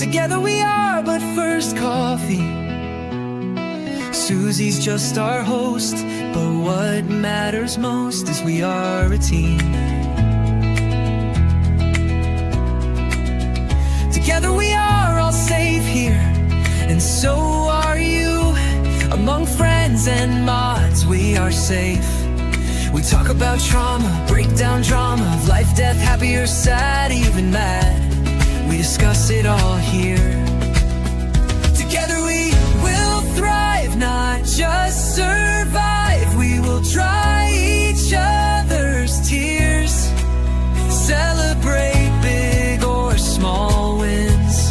Together we are but first coffee. Susie's just our host, but what matters most is we are a team. Together we are all safe here, and so are you. Among friends and mods we are safe. We talk about trauma, break down drama of life, death, happy or sad, even mad. We discuss it all here. Together we will thrive, not just survive. We will dry each other's tears, celebrate big or small wins,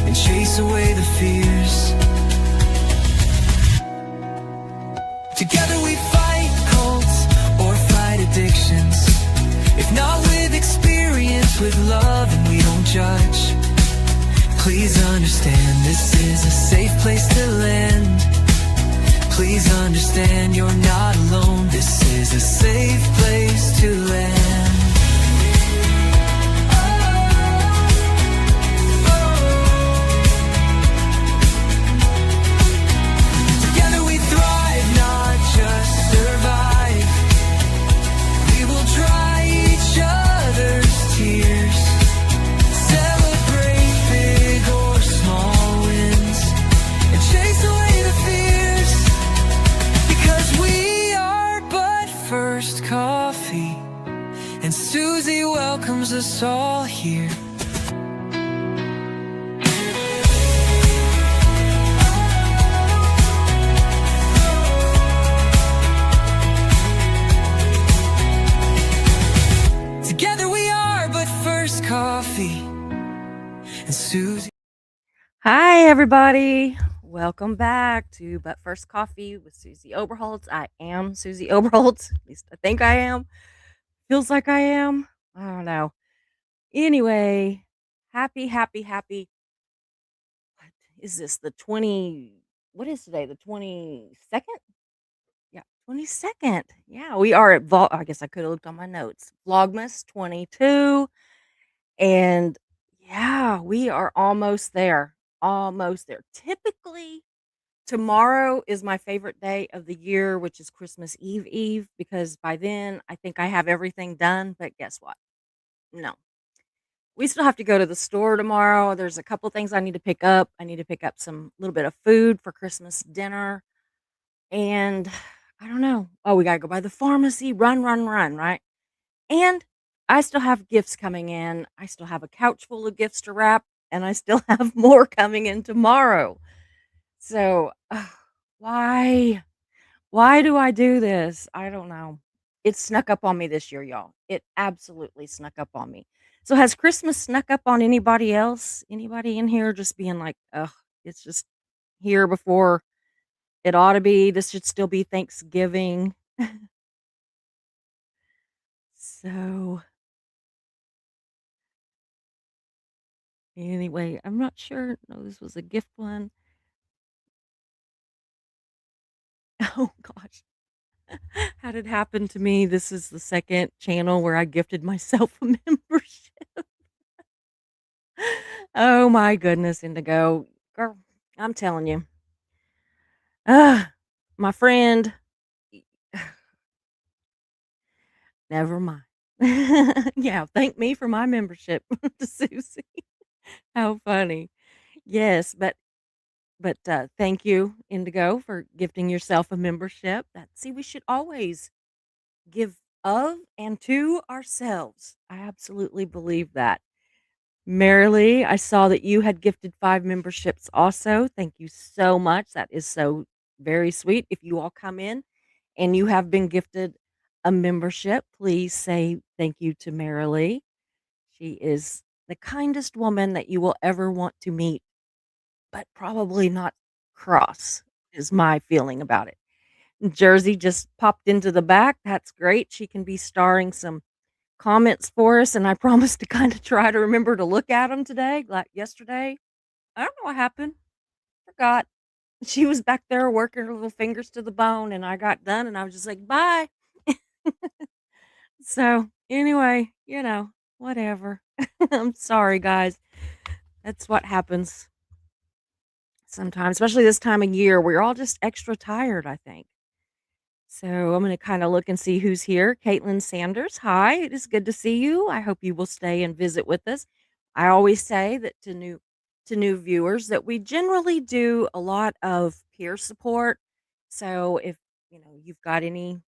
and chase away the fears. Together we fight cults or fight addictions. If not with experience, with love, and we don't judge. Please understand, this is a safe place to land. Please understand, you're not alone. This is a safe place to land. Together we thrive, not just survive. We will dry each other's tears, celebrate big or small wins, and chase away the fears. Because we are but first coffee, and Susie welcomes us all here. Together we are but first coffee, and Susie. Hi, everybody. Welcome back to But First Coffee with Susie Oberholtz. I am Susie Oberholtz. At least I think I am. Feels like I am. I don't know. Anyway, happy. What is this? What is today? The 22nd? Yeah, 22nd. Yeah, we are at I guess I could have looked on my notes. Vlogmas 22. And yeah, we are almost there. Almost there. Typically, tomorrow is my favorite day of the year, which is Christmas Eve, because by then I think I have everything done. But guess what? No. We still have to go to the store tomorrow. There's a couple things I need to pick up. I need to pick up some little bit of food for Christmas dinner. And I don't know. Oh, we got to go by the pharmacy, run, right? And I still have gifts coming in. I still have a couch full of gifts to wrap, and I still have more coming in tomorrow. So, why? Why do I do this? I don't know. It snuck up on me this year, y'all. It absolutely snuck up on me. So, has Christmas snuck up on anybody else? Anybody in here just being like, ugh, it's just here before it ought to be? This should still be Thanksgiving. So, anyway, I'm not sure. No, this was a gift one. Oh, gosh. How did it happen to me? This is the second channel where I gifted myself a membership. Oh my goodness, Indigo. Girl, I'm telling you. My friend. Never mind. Yeah, thank me for my membership to Susie. How funny. Yes, but thank you, Indigo, for gifting yourself a membership. See, we should always give of and to ourselves. I absolutely believe that. Marilee, I saw that you had gifted 5 memberships also. Thank you so much. That is so very sweet. If you all come in and you have been gifted a membership, please say thank you to Marilee. She is the kindest woman that you will ever want to meet, but probably not cross, is my feeling about it. Jersey just popped into the back. That's great. She can be starring some comments for us, and I promised to kind of try to remember to look at them today, like yesterday. I don't know what happened. Forgot. She was back there working her little fingers to the bone, and I got done, and I was just like, bye. So, anyway, whatever. I'm sorry, guys. That's what happens sometimes, especially this time of year. We're all just extra tired, I think. So I'm going to kind of look and see who's here. Caitlin Sanders, hi. It is good to see you. I hope you will stay and visit with us. I always say that to new viewers that we generally do a lot of peer support. So if you've got any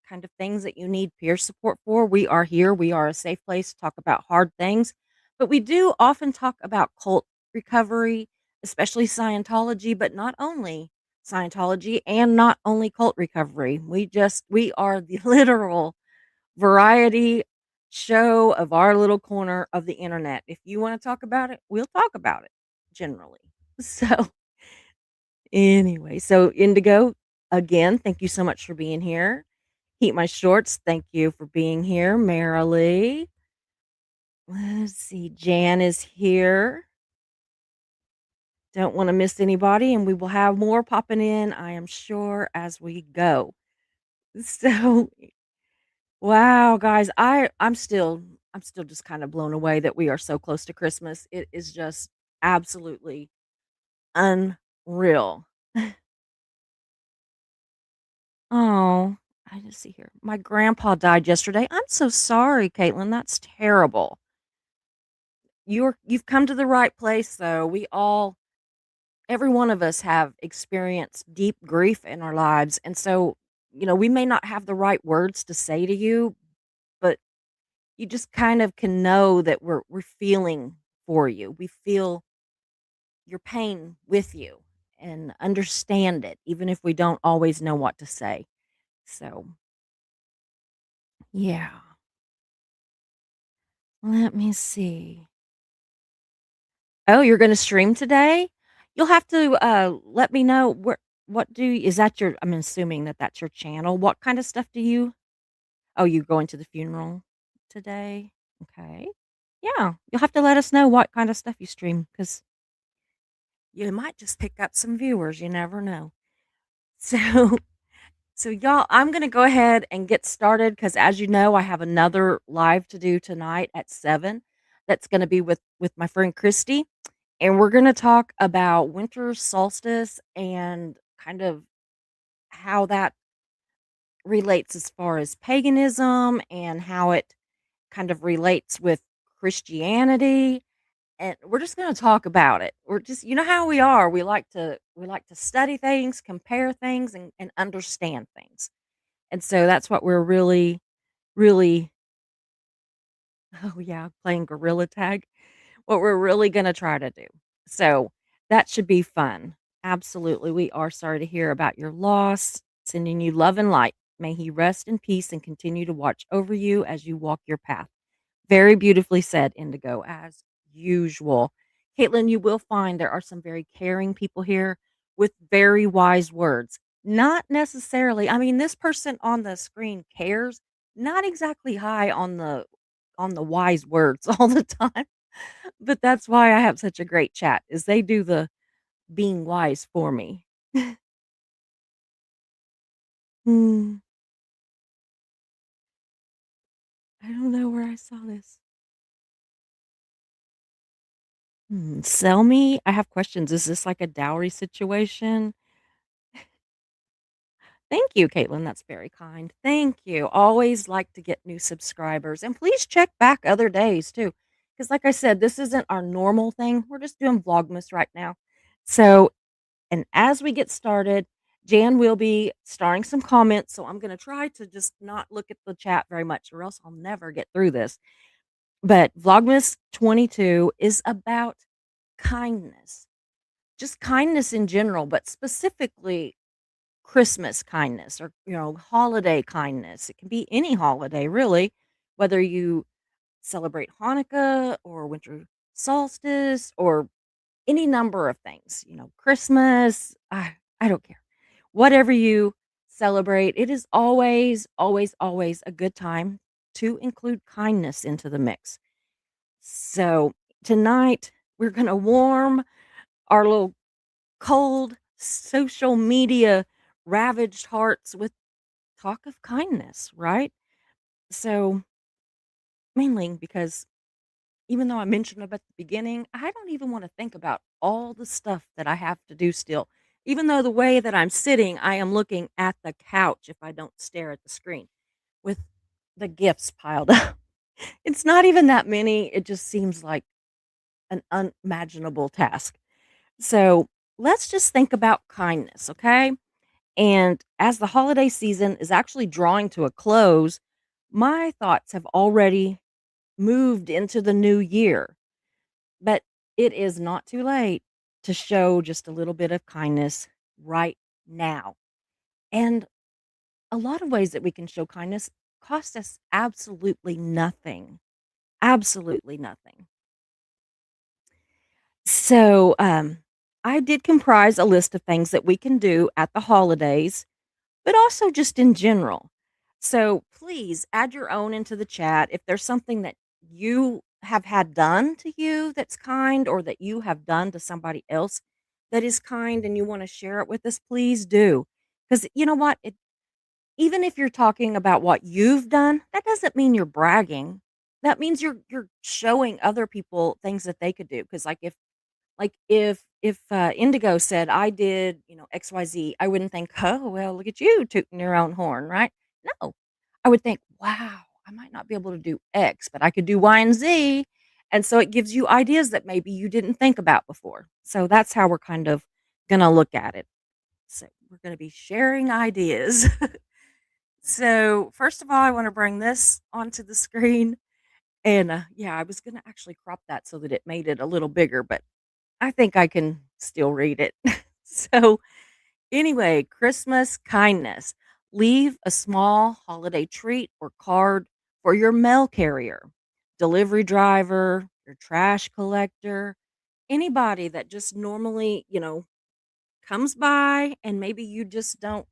kind of things that you need peer support for, we are here. We are a safe place to talk about hard things, but we do often talk about cult recovery, especially Scientology, but not only Scientology and not only cult recovery. We are the literal variety show of our little corner of the internet. If you want to talk about it, we'll talk about it generally. So, anyway, so Indigo, again, thank you so much for being here. Keep My Shorts, thank you for being here. Marilee. Let's see, Jan is here. Don't want to miss anybody, and we will have more popping in, I am sure, as we go. So, wow, guys, I'm still just kind of blown away that we are so close to Christmas. It is just absolutely unreal. Oh, I just see here. My grandpa died yesterday. I'm so sorry, Caitlin. That's terrible. You've come to the right place though. Every one of us have experienced deep grief in our lives. And so, we may not have the right words to say to you, but you just kind of can know that we're feeling for you. We feel your pain with you and understand it, even if we don't always know what to say. So, yeah. Let me see. Oh, you're gonna stream today? You'll have to, let me know what do is that your I'm assuming that that's your channel. What kinda stuff do you you going to the funeral today? Okay. Yeah, you'll have to let us know what kinda stuff you stream because you might just pick up some viewers, you never know. So so y'all, I'm gonna go ahead and get started because as you know, I have another live to do tonight at 7 that's gonna be with my friend Christy. And we're going to talk about winter solstice and kind of how that relates as far as paganism and how it kind of relates with Christianity. And we're just going to talk about it. We're just, you know how we are. We like to study things, compare things, and understand things. And so that's what we're really, really, oh yeah, playing gorilla tag. What we're really going to try to do. So that should be fun. Absolutely. We are sorry to hear about your loss. Sending you love and light. May he rest in peace and continue to watch over you as you walk your path. Very beautifully said, Indigo, as usual. Caitlin, you will find there are some very caring people here with very wise words. Not necessarily, I mean, this person on the screen cares, not exactly high on the wise words all the time. But that's why I have such a great chat, is they do the being wise for me. Hmm, I don't know where I saw this. Sell me? I have questions. Is this like a dowry situation? Thank you, Caitlin. That's very kind. Thank you. Always like to get new subscribers. And please check back other days too. Because, like I said, this isn't our normal thing. We're just doing Vlogmas right now. So, and as we get started, Jan will be starring some comments. So I'm going to try to just not look at the chat very much, or else I'll never get through this. But Vlogmas 22 is about kindness, just kindness in general, but specifically Christmas kindness or, holiday kindness. It can be any holiday, really, whether you celebrate Hanukkah or winter solstice or any number of things, Christmas. I don't care. Whatever you celebrate, it is always, always, always a good time to include kindness into the mix. So tonight, we're going to warm our little cold social media ravaged hearts with talk of kindness, right? So mainly because even though I mentioned it at the beginning, I don't even wanna think about all the stuff that I have to do still. Even though the way that I'm sitting, I am looking at the couch if I don't stare at the screen with the gifts piled up. It's not even that many, it just seems like an unimaginable task. So, let's just think about kindness, okay? And as the holiday season is actually drawing to a close, my thoughts have already moved into the new year. But it is not too late to show just a little bit of kindness right now. And a lot of ways that we can show kindness cost us absolutely nothing. Absolutely nothing. So, I did comprise a list of things that we can do at the holidays, but also just in general. So please add your own into the chat. If there's something that you have had done to you that's kind, or that you have done to somebody else that is kind and you want to share it with us, please do. Because you know what? Even if you're talking about what you've done, that doesn't mean you're bragging. That means you're showing other people things that they could do. Because if Indigo said, "I did, XYZ," I wouldn't think, "Oh, well, look at you tooting your own horn," right? No. I would think, "Wow, I might not be able to do X, but I could do Y and Z." And so it gives you ideas that maybe you didn't think about before. So that's how we're kind of gonna look at it. So we're gonna be sharing ideas. So, first of all, I wanna bring this onto the screen, and, yeah, I was gonna actually crop that so that it made it a little bigger, but I think I can still read it. So, anyway, Christmas kindness. Leave a small holiday treat or card for your mail carrier, delivery driver, your trash collector, anybody that just normally, comes by and maybe you just don't,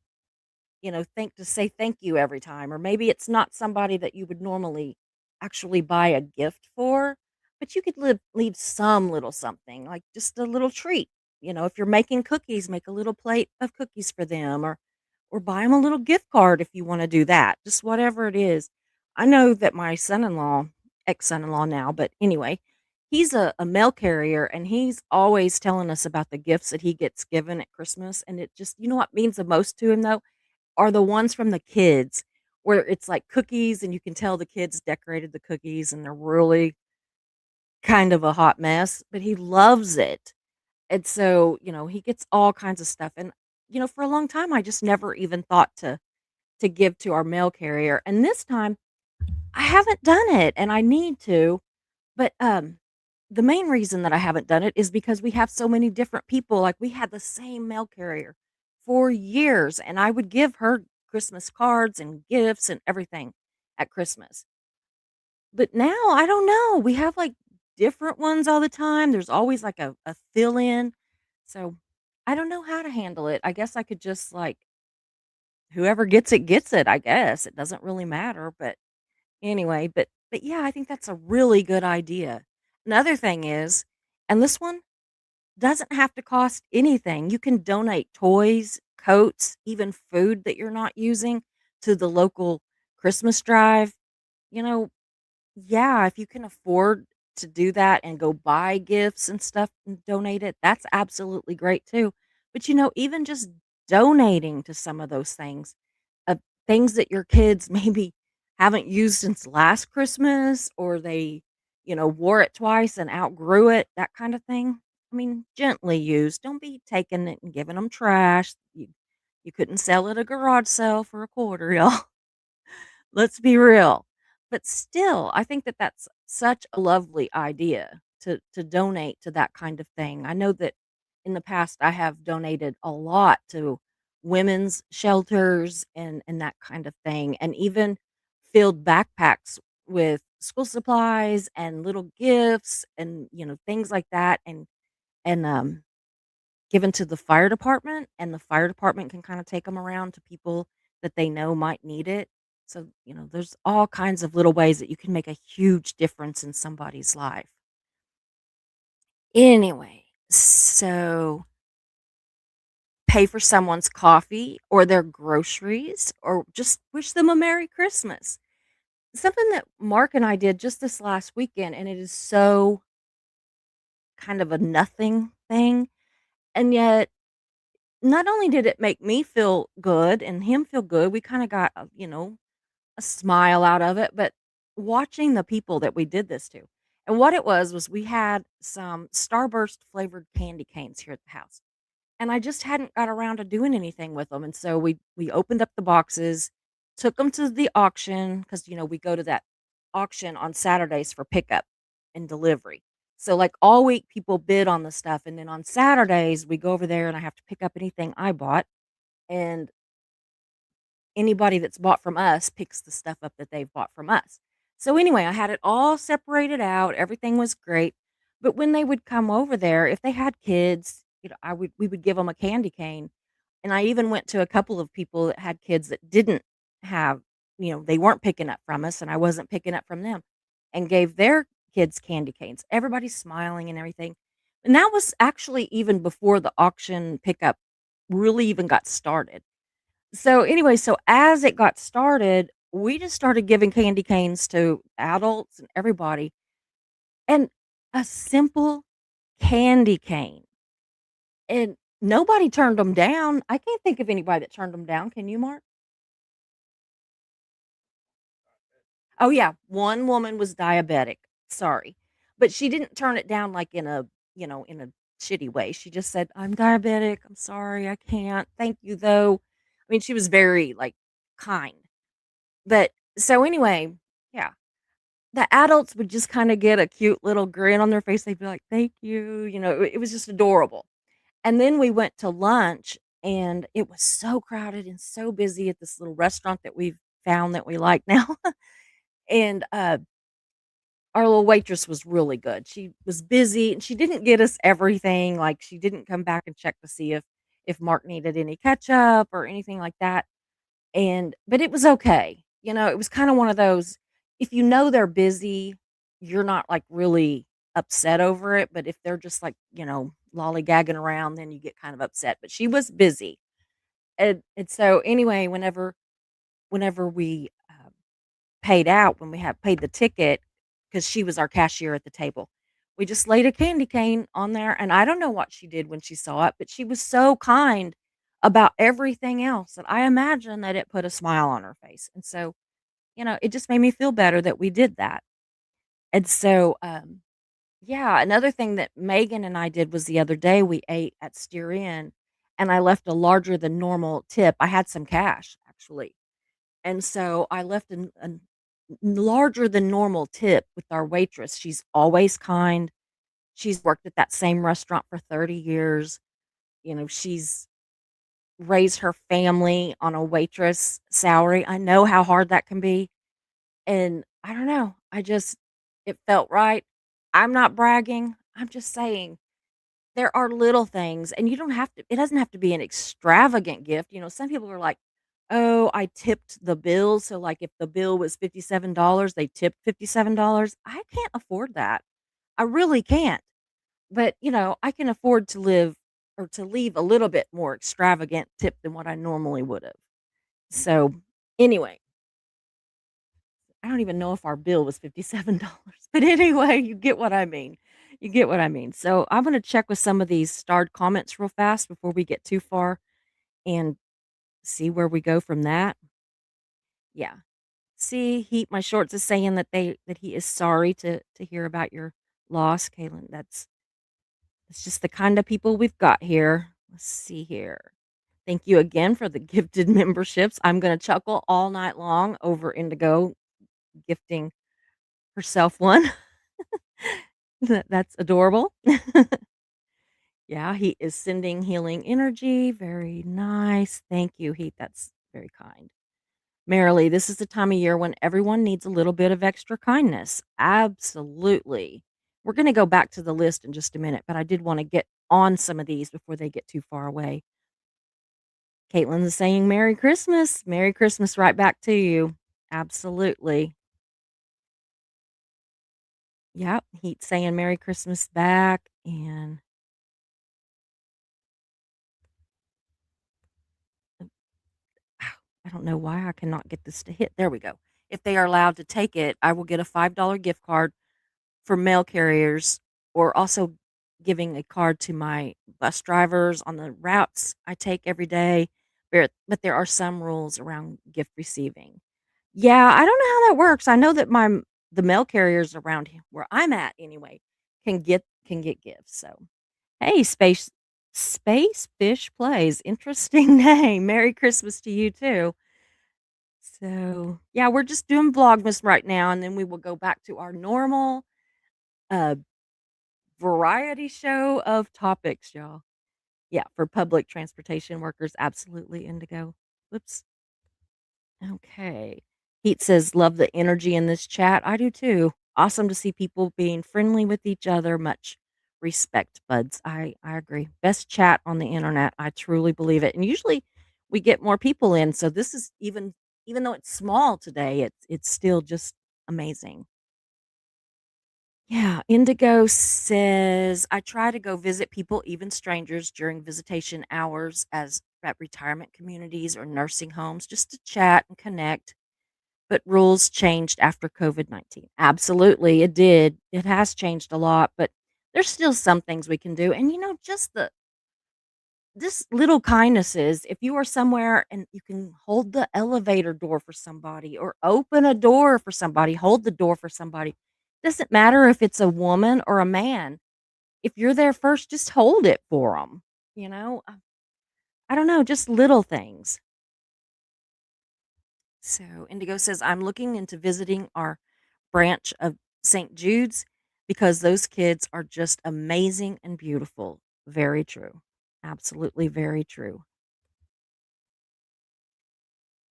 think to say thank you every time. Or maybe it's not somebody that you would normally actually buy a gift for, but you could leave some little something, like just a little treat. If you're making cookies, make a little plate of cookies for them, or buy them a little gift card if you want to do that. Just whatever it is. I know that my son-in-law, ex-son-in-law now, but anyway, he's a mail carrier and he's always telling us about the gifts that he gets given at Christmas. And it just, what means the most to him though? Are the ones from the kids, where it's like cookies and you can tell the kids decorated the cookies and they're really kind of a hot mess, but he loves it. And so, he gets all kinds of stuff. And, for a long time, I just never even thought to give to our mail carrier. And this time I haven't done it and I need to. But the main reason that I haven't done it is because we have so many different people. Like we had the same mail carrier for years, and I would give her Christmas cards and gifts and everything at Christmas. But now I don't know. We have like different ones all the time. There's always like a fill in. So I don't know how to handle it. I guess I could just like whoever gets it, I guess. It doesn't really matter. But anyway, but yeah, I think that's a really good idea. Another thing is, and this one doesn't have to cost anything. You can donate toys, coats, even food that you're not using to the local Christmas drive. You know, yeah, if you can afford to do that and go buy gifts and stuff and donate it, that's absolutely great too. But even just donating to some of those things, uh, things that your kids maybe haven't used since last Christmas, or they, wore it twice and outgrew it, that kind of thing. I mean, gently used. Don't be taking it and giving them trash. You couldn't sell at a garage sale for a quarter, y'all. Let's be real. But still, I think that that's such a lovely idea to donate to that kind of thing. I know that in the past I have donated a lot to women's shelters and that kind of thing, and even filled backpacks with school supplies and little gifts and things like that, and given to the fire department, and the fire department can kinda take them around to people that they know might need it. So, there's all kinds of little ways that you can make a huge difference in somebody's life. Anyway, so pay for someone's coffee or their groceries, or just wish them a Merry Christmas. something that Mark and I did just this last weekend, and it is so kind of a nothing thing, and yet not only did it make me feel good and him feel good, we kinda got a smile out of it, but watching the people that we did this to, and what it was we had some Starburst flavored candy canes here at the house, and I just hadn't got around to doing anything with them, and so we opened up the boxes, took them to the auction because we go to that auction on Saturdays for pickup and delivery. So, like, all week, people bid on the stuff, and then on Saturdays, we go over there and I have to pick up anything I bought, and anybody that's bought from us picks the stuff up that they've bought from us. So anyway, I had it all separated out. Everything was great. But when they would come over there, if they had kids, we would give them a candy cane. And I even went to a couple of people that had kids that didn't have, they weren't picking up from us and I wasn't picking up from them and gave their kids candy canes. Everybody's smiling and everything. And that was actually even before the auction pickup really even got started. So, anyway, so as it got started, we just started giving candy canes to adults and everybody, and a simple candy cane, and nobody turned them down. I can't think of anybody that turned them down. Can you, Mark? Oh, yeah, one woman was diabetic, sorry, but she didn't turn it down, like, in a shitty way. She just said, "I'm diabetic. I'm sorry. I can't. Thank you, though." I mean, she was very, like, kind. But so anyway, yeah, the adults would just kinda get a cute little grin on their face, they'd be like, "Thank you," it was just adorable. And then we went to lunch, and it was so crowded and so busy at this little restaurant that we've found that we like now, and, our little waitress was really good. She was busy, and she didn't get us everything, like, she didn't come back and check to see if Mark needed any ketchup or anything like that. But it was okay. It was kinda one of those, if they're busy, you're not, like, really upset over it, but if they're just, like, lollygagging around, then you get kind of upset, but she was busy. And so, anyway, whenever we, paid out, when we had paid the ticket, because she was our cashier at the table, we just laid a candy cane on there, and I don't know what she did when she saw it, but she was so kind about everything else, and I imagine that it put a smile on her face, and so, it just made me feel better that we did that. And so, yeah, another thing that Megan and I did was the other day, we ate at Steer Inn, and I left a larger than normal tip. I had some cash, actually, and so I left an larger than normal tip with our waitress. She's always kind. She's worked at that same restaurant for 30 years. She's raised her family on a waitress salary. I know how hard that can be. And I don't know. It felt right. I'm not bragging. I'm just saying there are little things, and it doesn't have to be an extravagant gift. Some people are like, oh, I tipped the bill. So, like, if the bill was $57, they tipped $57. I can't afford that. I really can't. But, I can afford to live or to leave a little bit more extravagant tip than what I normally would have. So, anyway, I don't even know if our bill was $57, but anyway, you get what I mean. You get what I mean. So, I'm gonna check with some of these starred comments real fast before we get too far and see where we go from that. Yeah. See, My Shorts is saying that he is sorry to hear about your loss, Kaylin. That's just the kind of people we've got here. Let's see here. Thank you again for the gifted memberships. I'm gonna chuckle all night long over Indigo gifting herself one. That's adorable. Yeah, he is sending healing energy. Very nice. Thank you, Heat. That's very kind. Merrily, this is the time of year when everyone needs a little bit of extra kindness. Absolutely. We're going to go back to the list in just a minute, but I did want to get on some of these before they get too far away. Caitlin is saying Merry Christmas. Merry Christmas right back to you. Absolutely. Yep. He's saying Merry Christmas back. And I don't know why I cannot get this to hit. There we go. if they are allowed to take it, I will get a $5 gift card for mail carriers, or also giving a card to my bus drivers on the routes I take every day. But there are some rules around gift receiving. Yeah, I don't know how that works. I know that the mail carriers around where I'm at anyway can get gifts. So, hey, Space Fish Plays. Interesting name. Merry Christmas to you too. So, yeah, we're just doing Vlogmas right now, and then we will go back to our normal uh variety show of topics, y'all. Yeah, for public transportation workers, absolutely indigo. Whoops. Okay. Heat says, love the energy in this chat. I do too. Awesome to see people being friendly with each other. Much respect, buds. I agree. Best chat on the internet. I truly believe it. And usually we get more people in. So this is even though it's small today, it's still just amazing. Yeah, Indigo says, I try to go visit people, even strangers, during visitation hours as at retirement communities or nursing homes just to chat and connect. But rules changed after COVID-19. Absolutely, it did. It has changed a lot, but there's still some things we can do. And just this little kindnesses, if you are somewhere and you can hold the elevator door for somebody or open a door for somebody, hold the door for somebody. Doesn't matter if it's a woman or a man. If you're there first, just hold it for them. You know, I don't know, just little things. So Indigo says, I'm looking into visiting our branch of St. Jude's because those kids are just amazing and beautiful. Very true. Absolutely very true.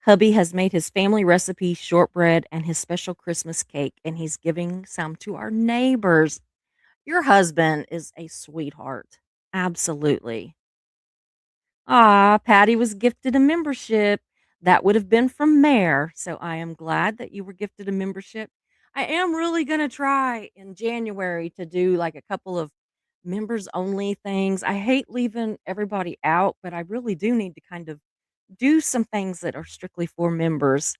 Hubby has made his family recipe shortbread and his special Christmas cake, and he's giving some to our neighbors. Your husband is a sweetheart. Absolutely. Ah, Patty was gifted a membership. That would have been from Mare. So I am glad that you were gifted a membership. I am really going to try in January to do like a couple of members only things. I hate leaving everybody out, but I really do need to kind of do some things that are strictly for members.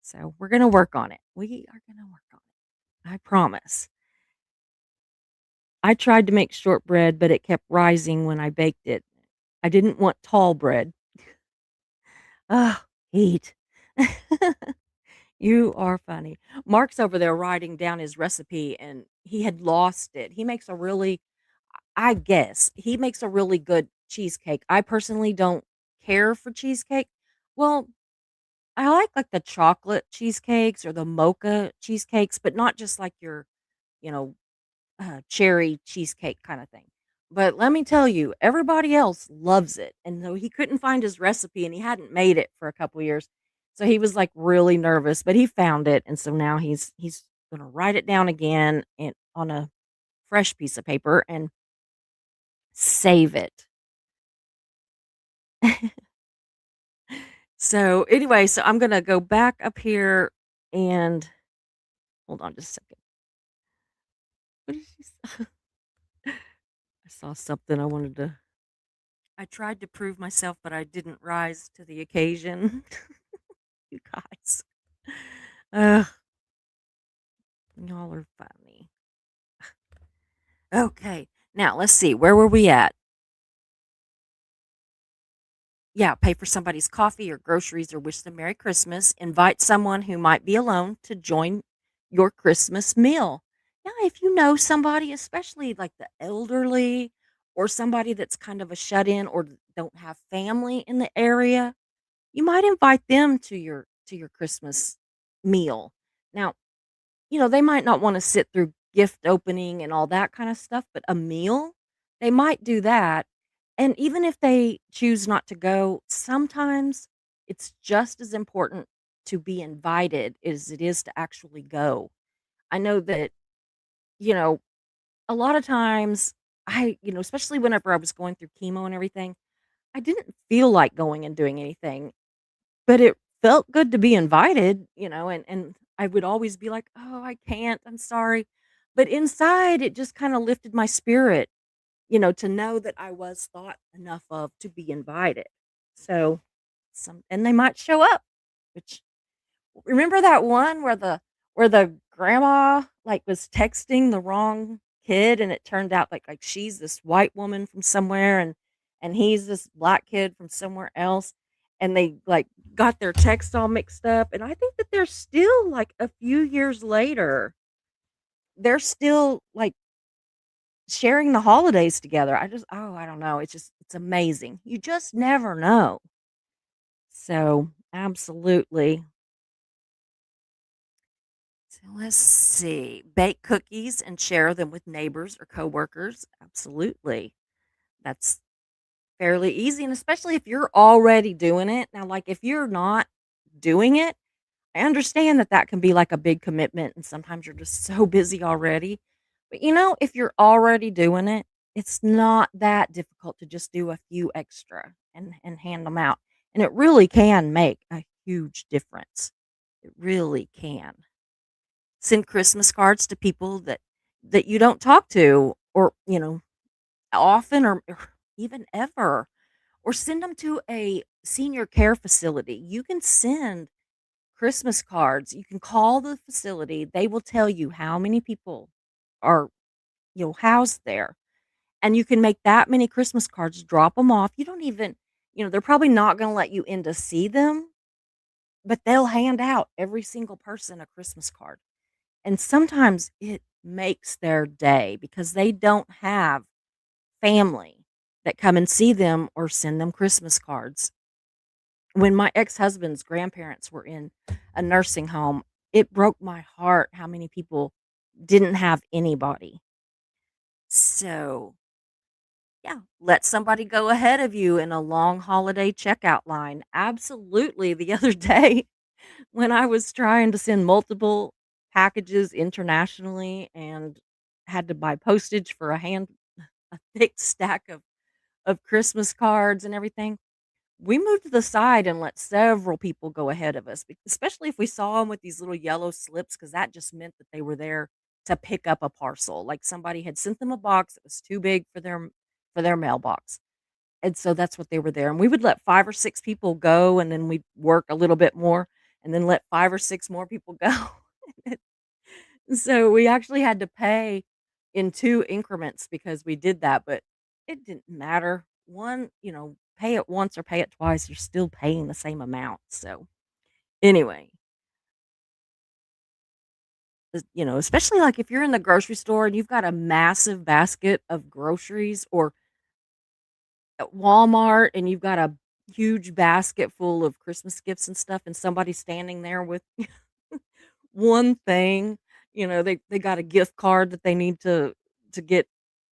So we're going to work on it. We are going to work on it. I promise. I tried to make shortbread, but it kept rising when I baked it. I didn't want tall bread. Oh, heat. You are funny. Mark's over there writing down his recipe and he had lost it. He makes a really, I guess, he makes a really good cheesecake. I personally don't care for cheesecake. Well, I like the chocolate cheesecakes or the mocha cheesecakes, but not just like your, you know, cherry cheesecake kind of thing. But let me tell you, everybody else loves it. And though he couldn't find his recipe and he hadn't made it for a couple years, so he was like really nervous, but he found it, and so now he's gonna write it down again and on a fresh piece of paper and save it. So anyway, so I'm gonna go back up here and hold on just a second. What did she say? I saw something I wanted to. I tried to prove myself, but I didn't rise to the occasion. You guys. Ugh, y'all are funny. Okay, now let's see. Where were we at? Yeah, pay for somebody's coffee or groceries or wish them Merry Christmas. Invite someone who might be alone to join your Christmas meal. Yeah, if you know somebody, especially like the elderly or somebody that's kind of a shut in or don't have family in the area, you might invite them to your Christmas meal. Now, they might not wanna sit through gift opening and all that kinda stuff, but a meal, they might do that, and even if they choose not to go, sometimes it's just as important to be invited as it is to actually go. I know that, you know, a lot of times especially whenever I was going through chemo and everything, I didn't feel like going and doing anything. But it felt good to be invited, and I would always be like, "Oh, I can't. I'm sorry." But inside, it just kinda lifted my spirit, to know that I was thought enough of to be invited. So, and they might show up, which Remember that one where the grandma, like, was texting the wrong kid, and it turned out, like, she's this white woman from somewhere, and he's this black kid from somewhere else, and they, like, got their text all mixed up, and I think that they're still, like, a few years later, they're still, like, sharing the holidays together. I don't know, it's amazing. You just never know. So, absolutely. So let's see. Bake cookies and share them with neighbors or coworkers. Absolutely. That's fairly easy. And especially if you're already doing it. Now, like if you're not doing it, I understand that that can be like a big commitment. And sometimes you're just so busy already. But if you're already doing it, it's not that difficult to just do a few extra and hand them out. And it really can make a huge difference. It really can. Send Christmas cards to people that you don't talk to or, often or even ever, or send them to a senior care facility. You can send Christmas cards. You can call the facility. They will tell you how many people are, housed there, and you can make that many Christmas cards, drop them off. You don't even they're probably not gonna let you in to see them, but they'll hand out every single person a Christmas card. And sometimes it makes their day because they don't have family that come and see them or send them Christmas cards. When my ex-husband's grandparents were in a nursing home, it broke my heart how many people didn't have anybody. So, yeah, let somebody go ahead of you in a long holiday checkout line. Absolutely. The other day, when I was trying to send multiple packages internationally and had to buy postage for a thick stack of Christmas cards and everything, we moved to the side and let several people go ahead of us, especially if we saw them with these little yellow slips, because that just meant that they were there to pick up a parcel. Like somebody had sent them a box that was too big for their mailbox. And so that's what they were there. And we would let 5 or 6 people go, and then we'd work a little bit more and then let 5 or 6 more people go. So we actually had to pay in 2 increments because we did that, but it didn't matter. Pay it once or pay it twice, you're still paying the same amount. So anyway, especially like if you're in the grocery store and you've got a massive basket of groceries, or at Walmart and you've got a huge basket full of Christmas gifts and stuff, and somebody's standing there with one thing, they got a gift card that they need to get,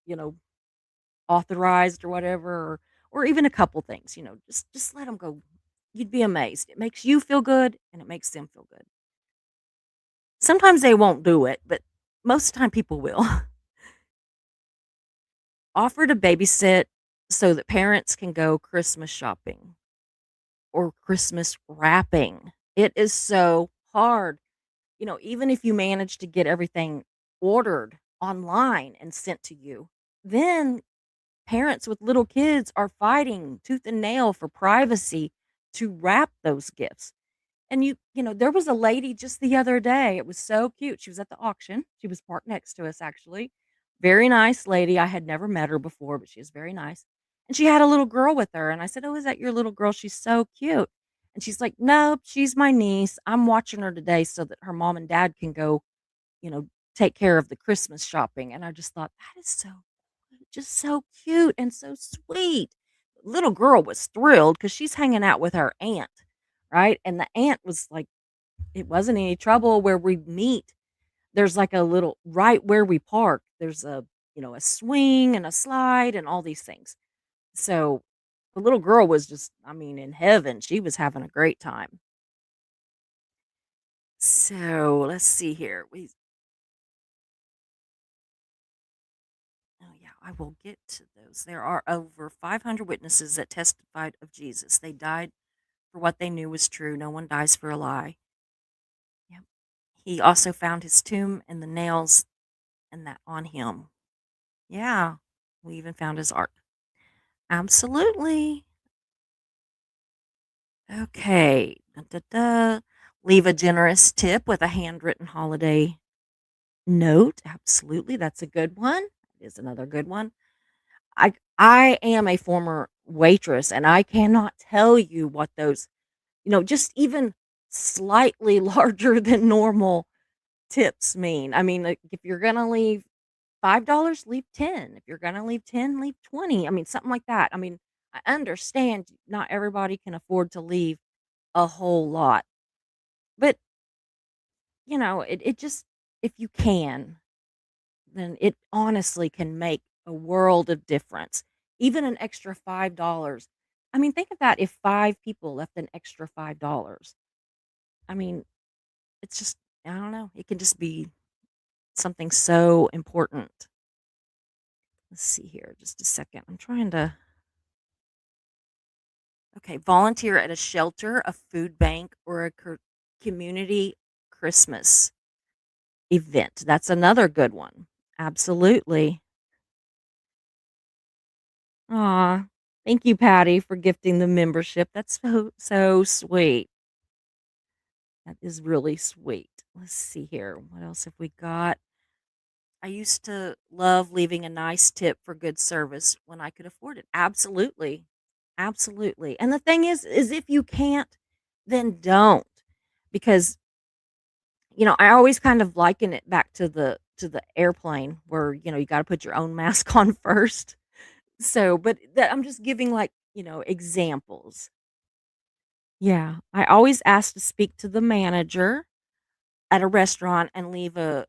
you know, authorized or whatever, or even a couple things, just let them go. You'd be amazed. It makes you feel good and it makes them feel good. Sometimes they won't do it, but most of the time people will. Offer to babysit so that parents can go Christmas shopping or Christmas wrapping. It is so hard. Even if you manage to get everything ordered online and sent to you, then parents with little kids are fighting tooth and nail for privacy to wrap those gifts. And there was a lady just the other day. It was so cute. She was at the auction. She was parked next to us, actually. Very nice lady. I had never met her before, but she is very nice. And she had a little girl with her. And I said, "Oh, is that your little girl? She's so cute." And she's like, "Nope, she's my niece. I'm watching her today so that her mom and dad can go, you know, take care of the Christmas shopping." And I just thought, that is just so cute and so sweet. Little girl was thrilled because she's hanging out with her aunt, right? And the aunt was like, it wasn't any trouble where we meet. There's like a little right where we park. There's a swing and a slide and all these things. So the little girl was just, I mean, in heaven. She was having a great time. So let's see here. Oh, yeah, I will get to those. There are over 500 witnesses that testified of Jesus. They died for what they knew was true. No one dies for a lie. Yep. He also found his tomb and the nails and that on him. Yeah. We even found his art. Absolutely. Okay. Da, da, da. Leave a generous tip with a handwritten holiday note. Absolutely, that's a good one. That is another good one. I am a former waitress, and I cannot tell you what those, just even slightly larger than normal tips mean. I mean, like, if you're gonna leave $5, leave 10. If you're gonna leave 10, leave 20. I mean, something like that. I mean, I understand not everybody can afford to leave a whole lot, but, it just if you can, then it honestly can make a world of difference. Even an extra $5. I mean, think of that if 5 people left an extra $5. I mean, it's just I don't know, it can just be something so important. Let's see here, just a second. I'm trying to okay, volunteer at a shelter, a food bank, or a community Christmas event. That's another good one. Absolutely. Aw, thank you, Patty, for gifting the membership. That's so sweet. That is really sweet. Let's see here. What else have we got? I used to love leaving a nice tip for good service when I could afford it. Absolutely. Absolutely. And the thing is if you can't, then don't. Because, I always kind of liken it back to the airplane where, you got to put your own mask on first. So, but I'm just giving like, examples. Yeah. I always ask to speak to the manager at a restaurant and leave a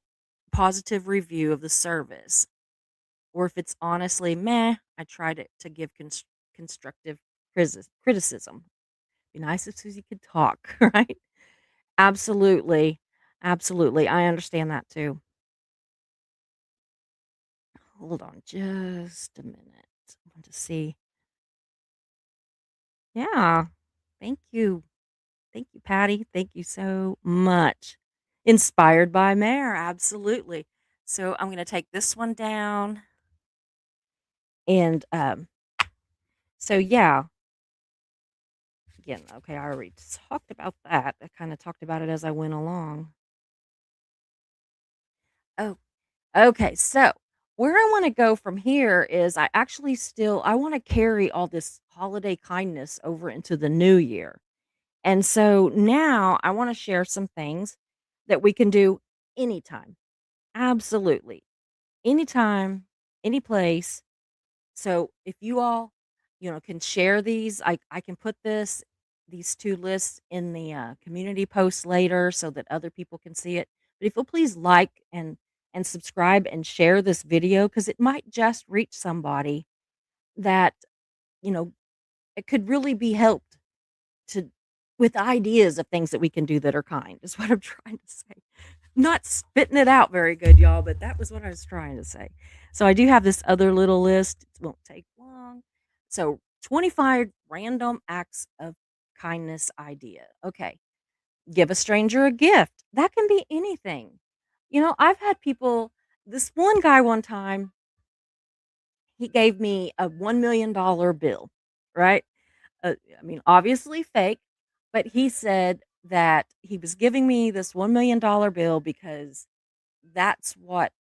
positive review of the service. Or if it's honestly meh, I try to give constructive criticism. Be nice if Susie could talk, right? Absolutely. Absolutely. I understand that too. Hold on just a minute. I want to see. Yeah. Thank you. Thank you, Patty. Thank you so much. Inspired by Mare. Absolutely. So I'm going to take this one down. And so, yeah, again, okay, I already talked about that. I kind of talked about it as I went along. Oh, okay. So where I want to go from here is I actually still I want to carry all this holiday kindness over into the new year. And so now I want to share some things that we can do anytime. Absolutely. Anytime, any place. So if you all, can share these, I can put these two lists in the community post later so that other people can see it. But if you'll please like and subscribe and share this video because it might just reach somebody that you know it could really be helped to with ideas of things that we can do that are kind. Is what I'm trying to say. Not spitting it out very good, y'all, but that was what I was trying to say. So I do have this other little list. It won't take long. So 25 random acts of kindness idea. Okay. Give a stranger a gift. That can be anything. I've had people, this one guy one time, he gave me a $1 million bill, right? I mean, obviously fake, but he said that he was giving me this $1 million bill because that's what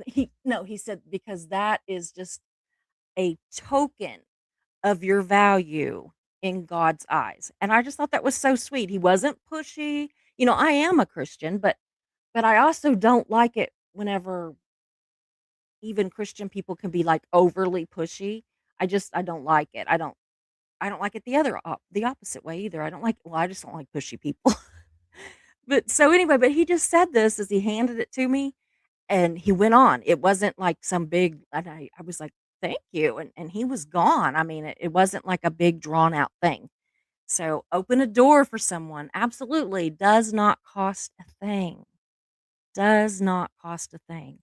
he no, he said because that is just a token of your value in God's eyes. And I just thought that was so sweet. He wasn't pushy. I am a Christian, but I also don't like it whenever even Christian people can be like overly pushy. I don't like it. I don't like it the opposite way either. I just don't like pushy people. But so anyway, but he just said this as he handed it to me. And he went on. It wasn't like some big and I was like, "Thank you," and he was gone. I mean, it wasn't like a big drawn out thing. So, open a door for someone, absolutely, does not cost a thing. Does not cost a thing.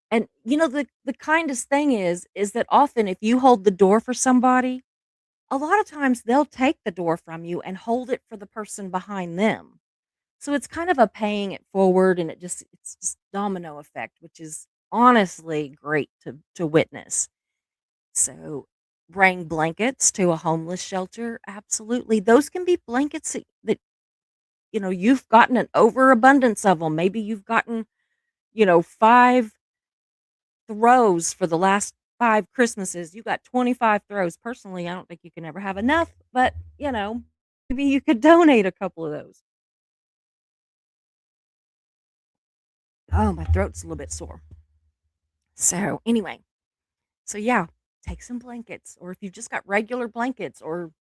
And, the kindest thing is that often if you hold the door for somebody, a lot of times they'll take the door from you and hold it for the person behind them. So it's kind of a paying it forward and it's just domino effect, which is honestly great to witness. So bring blankets to a homeless shelter. Absolutely. Those can be blankets that you've gotten an overabundance of them. Maybe you've gotten, 5 throws for the last 5 Christmases. You got 25 throws. Personally, I don't think you can ever have enough, but, maybe you could donate a couple of those. Oh, my throat's a little bit sore. So, anyway, so yeah, take some blankets, or if you've just got regular blankets, or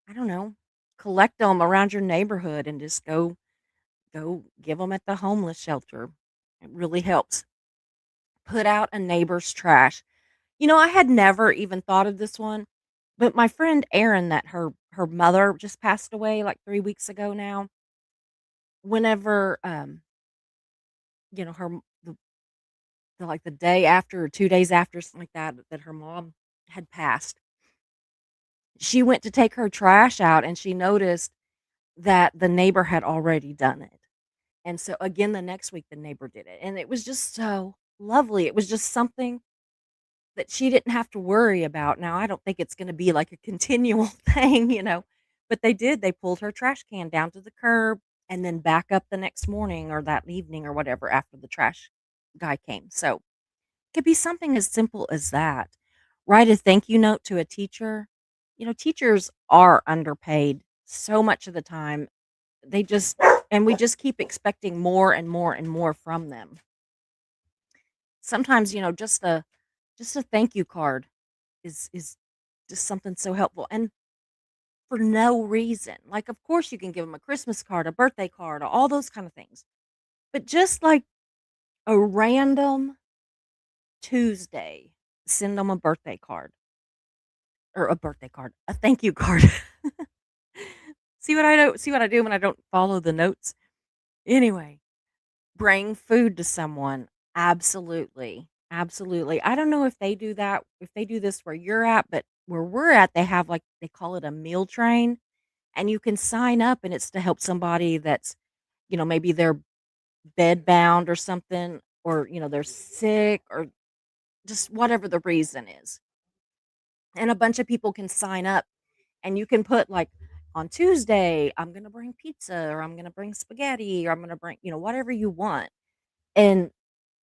I don't know, collect them around your neighborhood and just go give them at the homeless shelter. It really helps. Put out a neighbor's trash. I had never even thought of this one, but my friend Erin, that her mother just passed away like 3 weeks ago now. Whenever, her like the day after or 2 days after, something like that, that her mom had passed, she went to take her trash out and she noticed that the neighbor had already done it. And so again, the next week the neighbor did it. And it was just so lovely. It was just something that she didn't have to worry about. Now, I don't think it's gonna be like a continual thing, but they did. They pulled her trash can down to the curb and then back up the next morning or that evening or whatever after the trash guy came. So, it could be something as simple as that. Write a thank you note to a teacher. Teachers are underpaid so much of the time. They just and we just keep expecting more and more and more from them. Sometimes, just a thank you card is just something so helpful, and for no reason. Like, of course, you can give them a Christmas card, a birthday card, all those kind of things, but just like a random Tuesday, send them a birthday card or a birthday card, a thank you card. See what I do when I don't follow the notes? Anyway, bring food to someone. Absolutely. Absolutely. I don't know if they do that, if they do this where you're at, but where we're at, they have like they call it a meal train, and you can sign up and it's to help somebody that's, maybe they're bedbound or something, or, they're sick, or just whatever the reason is. And a bunch of people can sign up, and you can put like, on Tuesday, I'm going to bring pizza, or I'm going to bring spaghetti, or I'm going to bring, whatever you want. And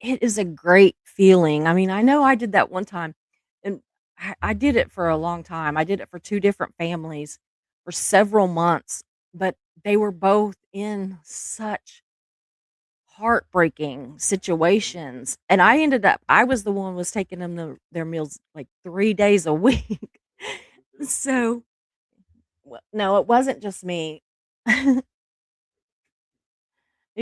it is a great feeling. I mean, I know I did that one time, and I did it for a long time. I did it for 2 different families for several months, but they were both in such heartbreaking situations, and I was the one was taking them their meals, like, 3 days a week. So, no, it wasn't just me. It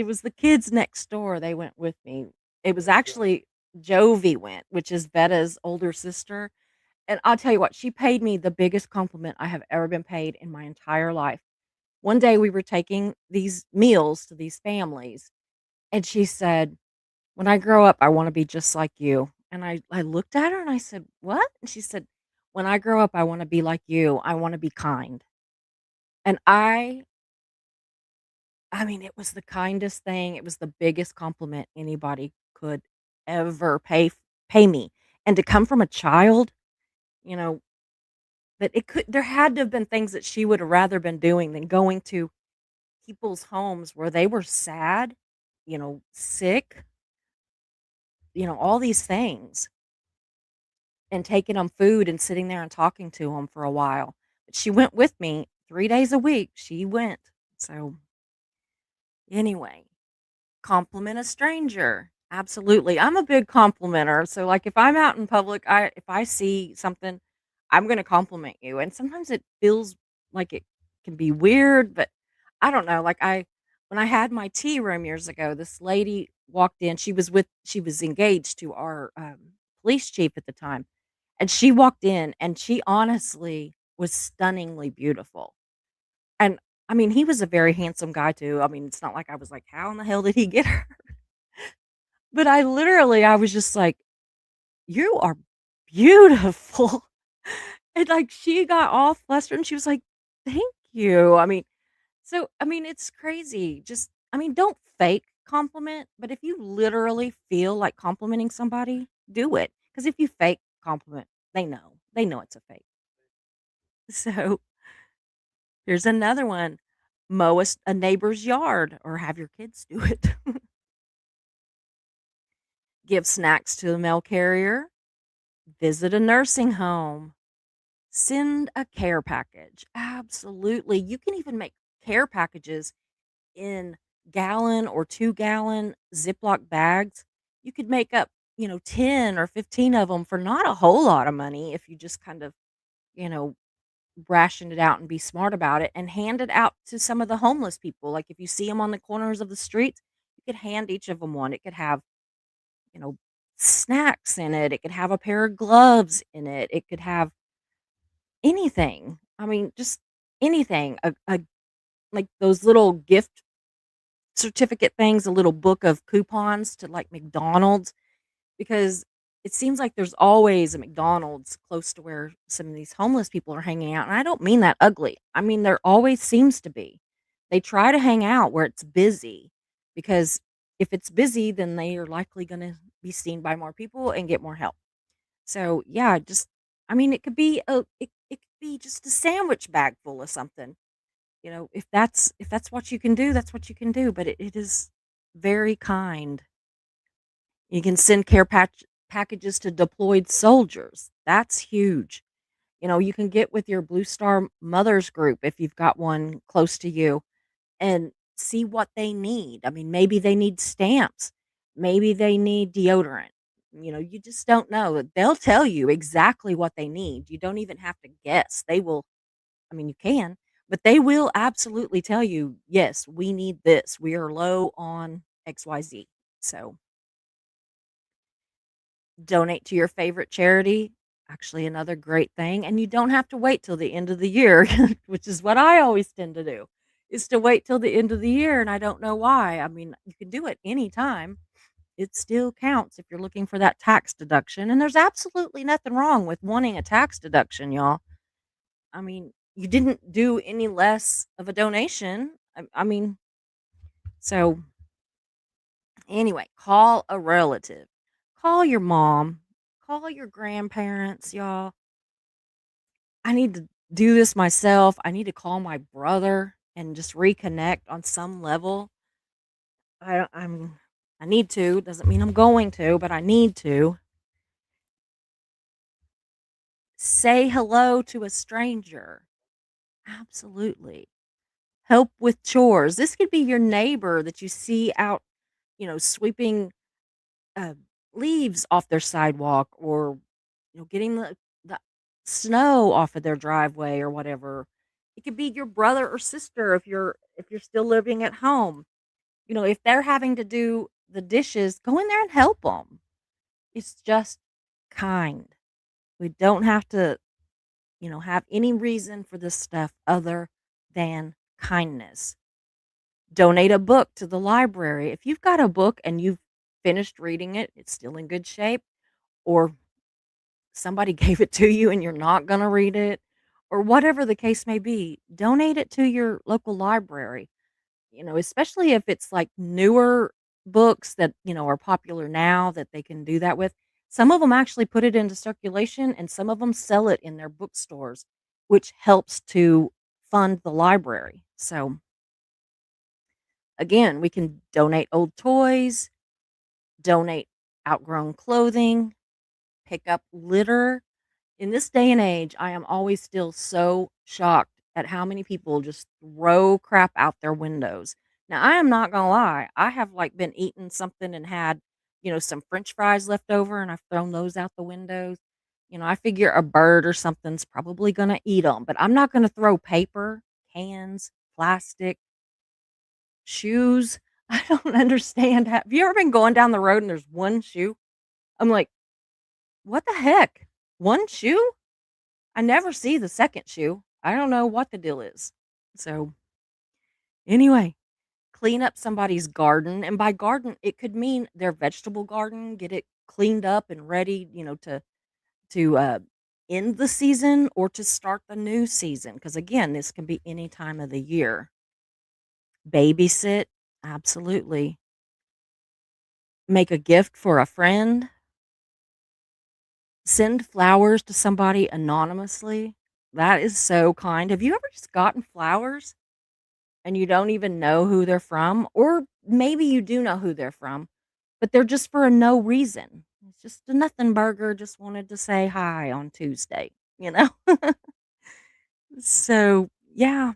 was the kids next door, they went with me. It was actually Jovi went, which is Betta's older sister, and I'll tell you what, she paid me the biggest compliment I have ever been paid in my entire life. One day we were taking these meals to these families, and she said, "When I grow up, I wanna be just like you." And I looked at her and I said, "What?" And she said, "When I grow up, I wanna be like you. I wanna be kind." And I mean, it was the kindest thing. It was the biggest compliment anybody could ever pay me. And to come from a child, you know, that it could there had to have been things that she would have rather been doing than going to people's homes where they were sad, sick, all these things, and taking them food and sitting there and talking to them for a while. But she went with me 3 days a week. She went. So, anyway, compliment a stranger. Absolutely. I'm a big complimenter. So like if I'm out in public, if I see something, I'm going to compliment you. And sometimes it feels like it can be weird, but I don't know. Like when I had my tea room years ago, this lady walked in. She was engaged to our police chief at the time. And she walked in and she honestly was stunningly beautiful. And I mean, he was a very handsome guy too. I mean, it's not like I was like, how in the hell did he get her? But I was just like, "You are beautiful." And, like, she got all flustered and she was like, "Thank you." I mean, it's crazy. Don't fake compliment, but if you literally feel like complimenting somebody, do it. Because if you fake compliment, they know. They know it's a fake. So, here's another one. Mow a neighbor's yard or have your kids do it. Give snacks to the mail carrier. Visit a nursing home. Send a care package. Absolutely. You can even make care packages in gallon or 2-gallon Ziploc bags. You could make up, 10 or 15 of them for not a whole lot of money if you just kind of, you know, ration it out and be smart about it and hand it out to some of the homeless people. Like if you see them on the corners of the streets, you could hand each of them one. It could have, you know, snacks in it. It could have a pair of gloves in it. It could have anything. I mean, just anything. A like those little gift certificate things, a little book of coupons to like McDonald's because it seems like there's always a McDonald's close to where some of these homeless people are hanging out. And I don't mean that ugly. I mean there always seems to be. They try to hang out where it's busy because if it's busy, then they are likely going to be seen by more people and get more help. So, yeah, just I mean, it could be just a sandwich bag full of something. If that's what you can do, that's what you can do, but it is very kind. You can send packages to deployed soldiers. That's huge. You can get with your Blue Star Mothers group if you've got one close to you and see what they need. I mean, maybe they need stamps. Maybe they need deodorant. You just don't know. They'll tell you exactly what they need. You don't even have to guess. They will, I mean, you can, but they will absolutely tell you, yes, we need this. We are low on XYZ. So donate to your favorite charity. Actually, another great thing. And you don't have to wait till the end of the year, which is what I always tend to do, is to wait till the end of the year. And I don't know why. I mean, you can do it anytime. It still counts if you're looking for that tax deduction. And there's absolutely nothing wrong with wanting a tax deduction, y'all. I mean, you didn't do any less of a donation. I mean, so anyway, call a relative. Call your mom. Call your grandparents, y'all. I need to do this myself. I need to call my brother and just reconnect on some level. I need to. Doesn't mean I'm going to, but I need to. Say hello to a stranger. Absolutely. Help with chores. This could be your neighbor that you see out, sweeping uh, leaves off their sidewalk or getting the snow off of their driveway or whatever. It could be your brother or sister if you're still living at home. If they're having to do the dishes, go in there and help them. It's just kind. We don't have to, have any reason for this stuff other than kindness. Donate a book to the library. If you've got a book and you've finished reading it, it's still in good shape, or somebody gave it to you and you're not going to read it, or whatever the case may be, donate it to your local library. Especially if it's like newer books that, are popular now that they can do that with. Some of them actually put it into circulation and some of them sell it in their bookstores, which helps to fund the library. So, again, we can donate old toys, donate outgrown clothing, pick up litter. In this day and age, I am always still so shocked at how many people just throw crap out their windows. Now, I am not gonna lie. I have like been eating something and had, some french fries left over and I've thrown those out the windows. I figure a bird or something's probably gonna eat them, but I'm not gonna throw paper, cans, plastic, shoes. I don't understand. Have you ever been going down the road and there's one shoe? I'm like, what the heck? One shoe? I never see the second shoe. I don't know what the deal is. So, anyway, clean up somebody's garden, and by garden, it could mean their vegetable garden, get it cleaned up and ready, to end the season or to start the new season. Because again, this can be any time of the year. Babysit, absolutely. Make a gift for a friend. Send flowers to somebody anonymously. That is so kind. Have you ever just gotten flowers? and you don't even know who they're from, or maybe you do know who they're from, but they're just for a no reason. It's just a nothing burger, just wanted to say hi on Tuesday, you know? So, yeah,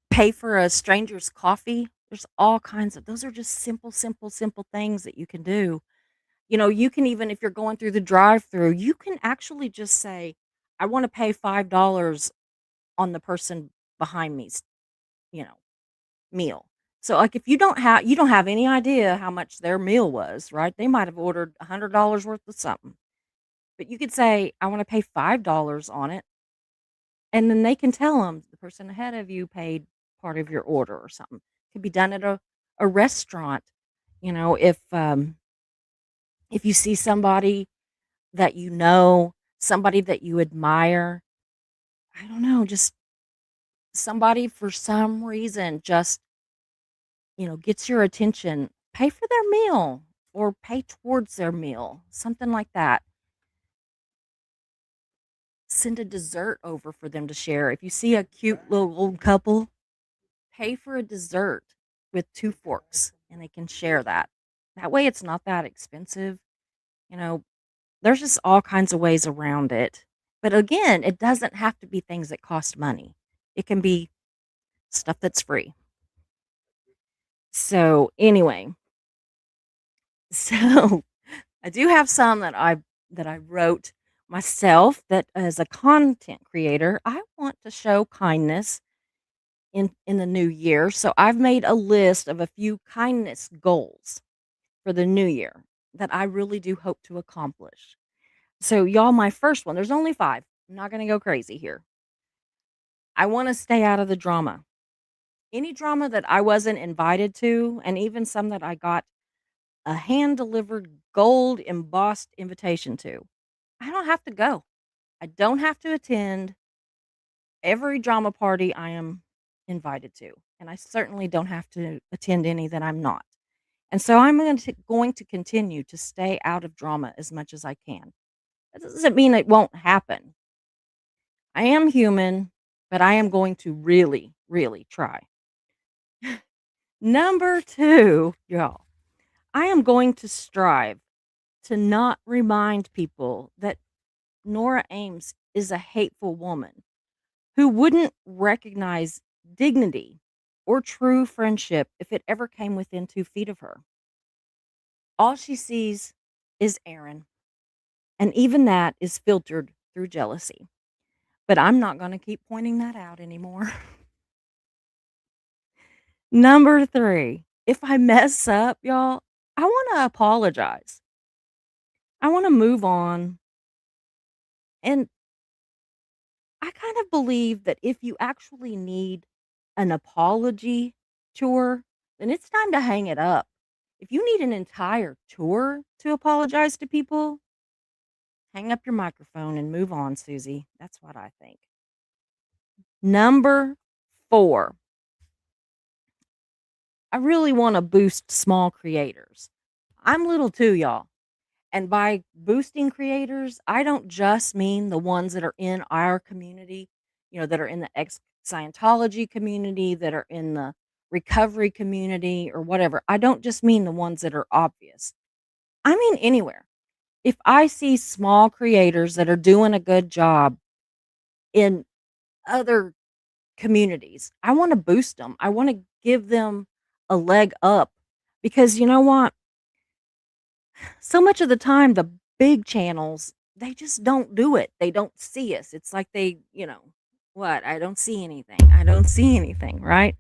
pay for a stranger's coffee. There's all kinds of those are just simple, simple, simple things that you can do. You know, you can even if you're going through the drive-through, you can actually just say, "I wanna pay $5 on the person behind me's, you know, meal." So, like, if you don't have any idea how much their meal was, right? They might have ordered $100 worth of something, but you could say, "I wanna pay $5 on it," and then they can tell them the person ahead of you paid part of your order or something. Could be done at a restaurant, you know, if you see somebody that you know, somebody that you admire, I don't know, just somebody for some reason just, gets your attention, pay for their meal or pay towards their meal, something like that. Send a dessert over for them to share. If you see a cute little old couple, pay for a dessert with 2 forks and they can share that. That way it's not that expensive, you know, there's just all kinds of ways around it. But again, it doesn't have to be things that cost money. It can be stuff that's free. So, anyway, so I do have some that I wrote myself that as a content creator, I want to show kindness in the new year. So I've made a list of a few kindness goals for the new year that I really do hope to accomplish. So y'all, my first one, there's only 5. I'm not going to go crazy here. I want to stay out of the drama. Any drama that I wasn't invited to, and even some that I got a hand delivered gold embossed invitation to. I don't have to go. I don't have to attend every drama party I am invited to. And I certainly don't have to attend any that I'm not. And so I'm going to continue to stay out of drama as much as I can. That doesn't mean it won't happen. I am human, but I am going to really, really try. Number 2, y'all, I am going to strive to not remind people that Nora Ames is a hateful woman who wouldn't recognize dignity or true friendship if it ever came within 2 feet of her. All she sees is Aaron, and even that is filtered through jealousy. But I'm not going to keep pointing that out anymore. Number 3, if I mess up, y'all, I want to apologize. I want to move on. And I kind of believe that if you actually need an apology tour, then it's time to hang it up. If you need an entire tour to apologize to people, hang up your microphone and move on, Susie. That's what I think. Number 4, I really want to boost small creators. I'm little too, y'all. And by boosting creators, I don't just mean the ones that are in our community, that are in the ex Scientology community, that are in the recovery community or whatever. I don't just mean the ones that are obvious. I mean anywhere. If I see small creators that are doing a good job in other communities, I want to boost them. I want to give them a leg up because you know what? So much of the time, the big channels, they just don't do it. They don't see us. It's like what? I don't see anything. I don't see anything, right?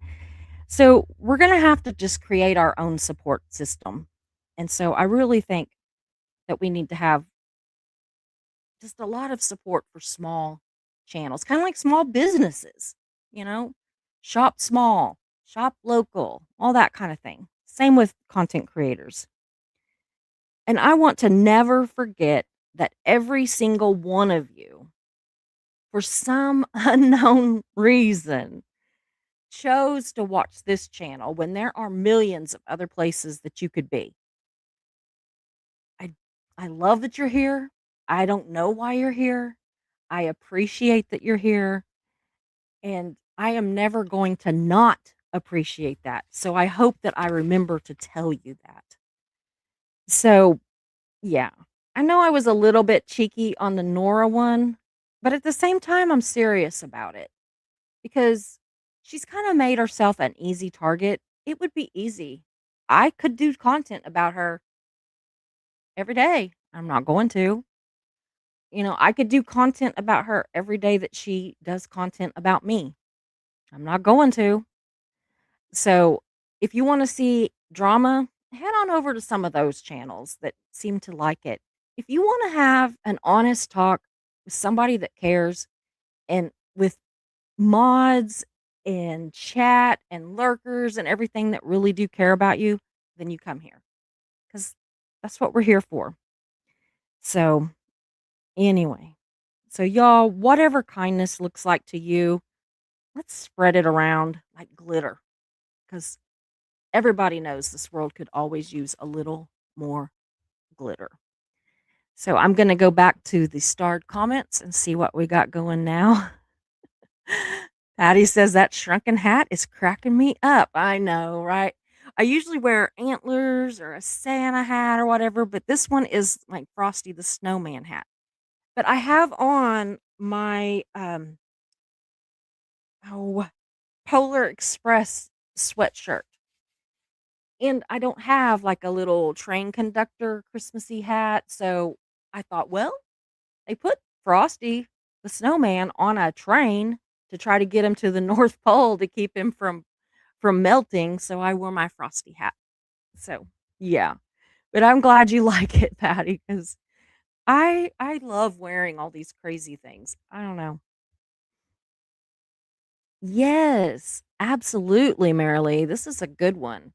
So we're going to have to just create our own support system. And so I really think that we need to have just a lot of support for small channels, kind of like small businesses, you know, shop small, shop local, all that kind of thing. Same with content creators. And I want to never forget that every single one of you, for some unknown reason, chose to watch this channel when there are millions of other places that you could be. I I love that you're here. I don't know why you're here. I appreciate that you're here. And I am never going to not appreciate that. So I hope that I remember to tell you that. So, yeah. I know I was a little bit cheeky on the Nora one, but at the same time, I'm serious about it because she's kind of made herself an easy target. It would be easy. I could do content about her every day. I'm not going to. I could do content about her every day that she does content about me. I'm not going to. So, if you wanna see drama, head on over to some of those channels that seem to like it. If you wanna have an honest talk with somebody that cares and with mods and chat and lurkers and everything that really do care about you, then you come here because that's what we're here for. So, anyway, so y'all, whatever kindness looks like to you, let's spread it around like glitter because everybody knows this world could always use a little more glitter. So I'm going to go back to the starred comments and see what we got going now. Patty says that shrunken hat is cracking me up. I know, right? I usually wear antlers or a Santa hat or whatever, but this one is like Frosty the Snowman hat. But I have on my oh, Polar Express sweatshirt. And I don't have, like, a little train conductor Christmassy hat, so I thought, "Well, they put Frosty the Snowman on a train to try to get him to the North Pole to keep him from melting," so I wore my Frosty hat. So, yeah. But I'm glad you like it, Patty, because I love wearing all these crazy things. I don't know. Yes, absolutely, Marilee. This is a good one.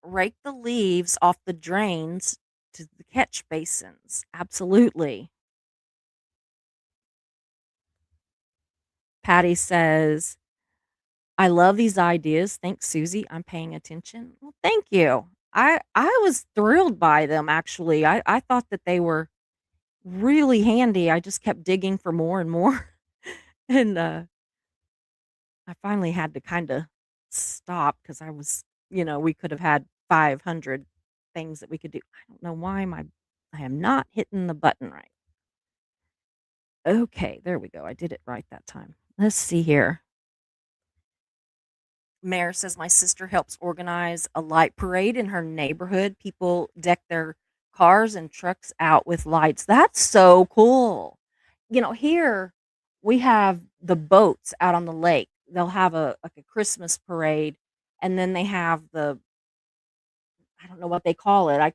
Rake the leaves off the drains to the catch basins. Absolutely. Patty says, I love these ideas. Thanks, Susie. I'm paying attention. Well, thank you. I was thrilled by them actually. I thought that they were really handy. I just kept digging for more and more. And I finally had to kind of stop because we could have had 500 things that we could do. I don't know why I am not hitting the button right. Okay, there we go. I did it right that time. Let's see here. Mayor says my sister helps organize a light parade in her neighborhood. People deck their cars and trucks out with lights. That's so cool. Here we have the boats out on the lake. They'll have a Christmas parade, and then they have I don't know what they call it.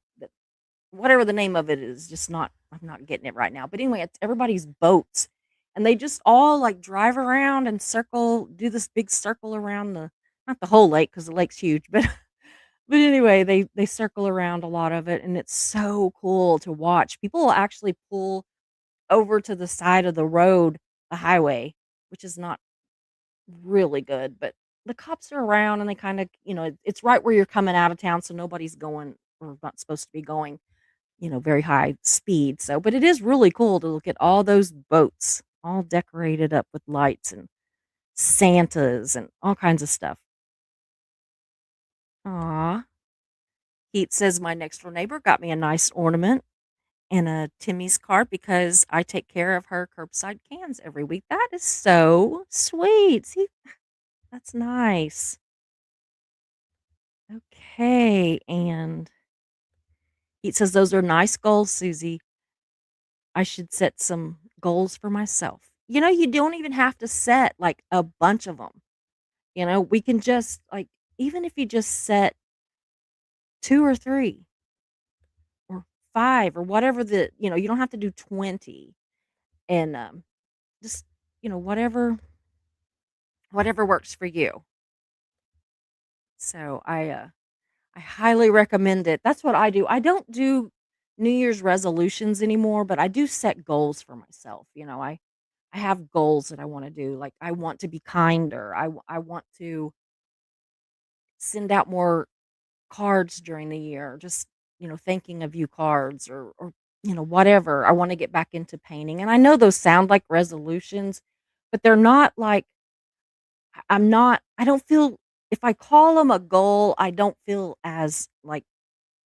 Whatever the name of it is, just not I'm not getting it right now. But anyway, it's everybody's boats. And they just all like drive around and do this big circle around the not the whole lake because the lake's huge, but but anyway, they circle around a lot of it and it's so cool to watch. People will actually pull over to the side of the road, the highway, which is not really good, but the cops are around and they kind of, it's right where you're coming out of town, so nobody's going or not supposed to be going very high speed. So, but it is really cool to look at all those boats all decorated up with lights and Santas and all kinds of stuff. Aw. Heat says my next door neighbor got me a nice ornament and a Timmy's card because I take care of her curbside cans every week. That is so sweet. See, that's nice. Okay. And Heat says those are nice goals, Susie. I should set some goals for myself. You don't even have to set like a bunch of them. We can just like, even if you just set 2 or 3 or 5 or whatever you don't have to do 20 and just, whatever works for you. So I highly recommend it. That's what I do. I don't do New Year's resolutions anymore, but I do set goals for myself. I have goals that I want to do. Like I want to be kinder. I want to send out more cards during the year. Just, thinking of you cards or whatever. I want to get back into painting. And I know those sound like resolutions, but they're not like I don't feel, if I call them a goal, I don't feel as, like,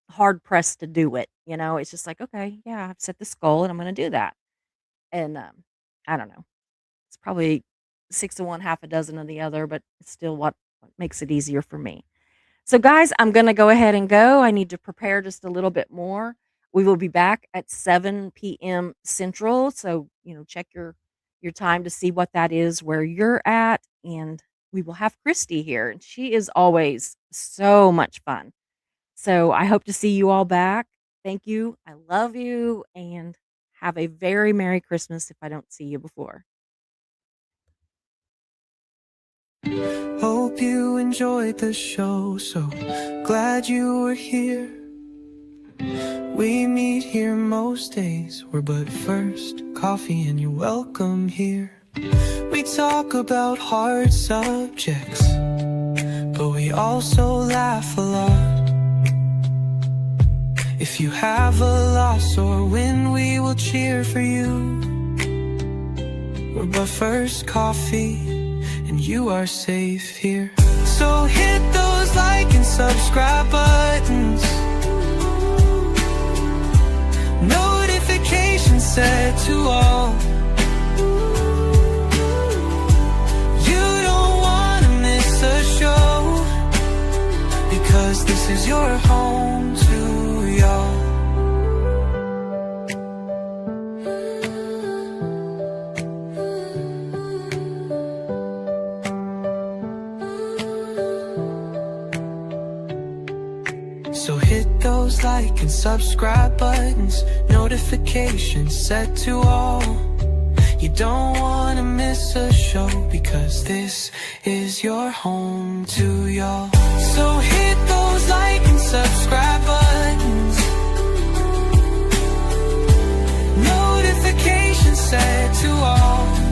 hard pressed to do it, you know? It's just like, "Okay, yeah, I've set this goal and I'm gonna do that." And, I don't know. It's probably 6 of one, half a dozen of the other, but it's still what makes it easier for me. So, guys, I'm gonna go ahead and go. I need to prepare just a little bit more. We will be back at 7 p.m. Central, so, check your time to see what that is where you're at, and we will have Christy here, and she is always so much fun. So, I hope to see you all back. Thank you. I love you, and have a very Merry Christmas if I don't see you before. Hope you enjoyed the show, so glad you were here. We meet here most days, we're but first coffee and you're welcome here. We talk about hard subjects, but we also laugh a lot. If you have a loss or win, we will cheer for you. We're but first coffee and you are safe here. So hit those like and subscribe buttons, notifications set to all. You don't wanna miss a show, because this is your home to y'all. So hit those like and subscribe buttons, notifications set to all. You don't wanna miss a show, because this is your home to y'all. So hit those like and subscribe buttons, notifications set to all.